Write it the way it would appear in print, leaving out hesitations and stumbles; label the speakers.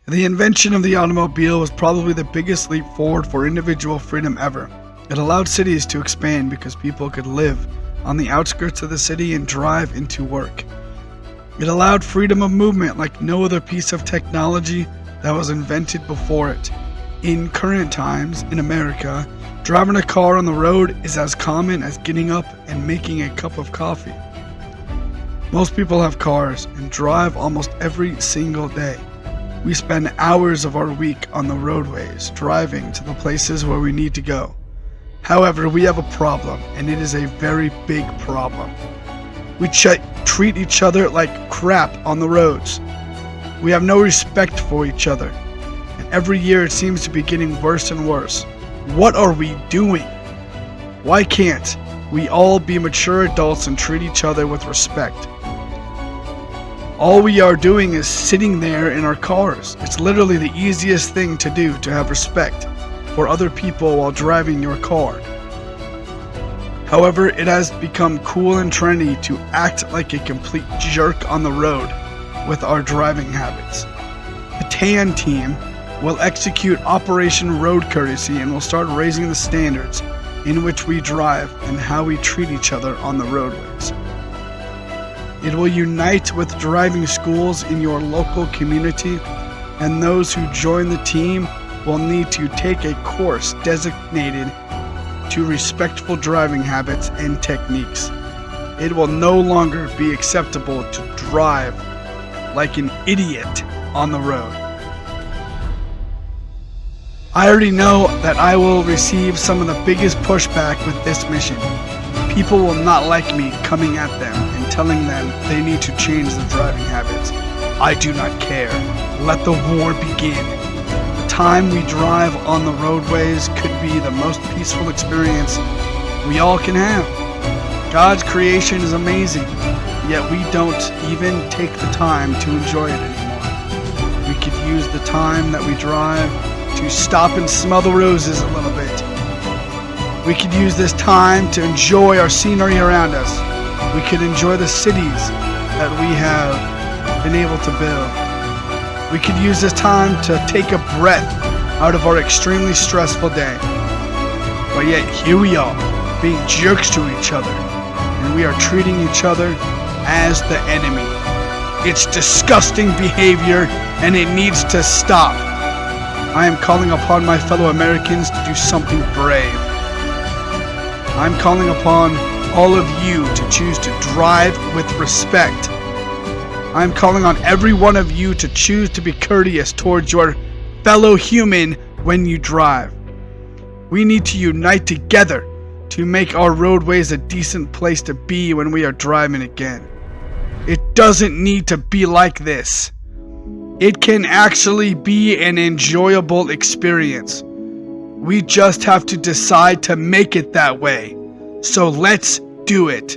Speaker 1: The invention of the automobile was probably the biggest leap forward for individual freedom ever. It allowed cities to expand because people could live on the outskirts of the city and drive into work. It allowed freedom of movement like no other piece of technology that was invented before it. In current times, in America, driving a car on the road is as common as getting up and making a cup of coffee. Most people have cars and drive almost every single day. We spend hours of our week on the roadways, driving to the places where we need to go. However, we have a problem, and it is a very big problem. We treat each other like crap on the roads. We have no respect for each other, and every year it seems to be getting worse and worse. What are we doing? Why can't we all be mature adults and treat each other with respect? All we are doing is sitting there in our cars. It's literally the easiest thing to do to have respect for other people while driving your car. However, it has become cool and trendy to act like a complete jerk on the road with our driving habits. The TAN team will execute Operation Road Courtesy and will start raising the standards in which we drive and how we treat each other on the roadways. It will unite with driving schools in your local community, and those who join the team will need to take a course designated to respectful driving habits and techniques. It will no longer be acceptable to drive like an idiot on the road. I already know that I will receive some of the biggest pushback with this mission. People will not like me coming at them and telling them they need to change their driving habits. I do not care. Let the war begin. The time we drive on the roadways could be the most peaceful experience we all can have. God's creation is amazing, yet we don't even take the time to enjoy it anymore. We could use the time that we drive to stop and smell the roses a little bit. We could use this time to enjoy our scenery around us. We could enjoy the cities that we have been able to build. We could use this time to take a breath out of our extremely stressful day. But yet here we are, being jerks to each other, and we are treating each other as the enemy. It's disgusting behavior, and it needs to stop. I am calling upon my fellow Americans to do something brave. I'm calling upon all of you to choose to drive with respect. I'm calling on every one of you to choose to be courteous towards your fellow human when you drive. We need to unite together to make our roadways a decent place to be when we are driving again. It doesn't need to be like this. It can actually be an enjoyable experience. We just have to decide to make it that way. So let's do it.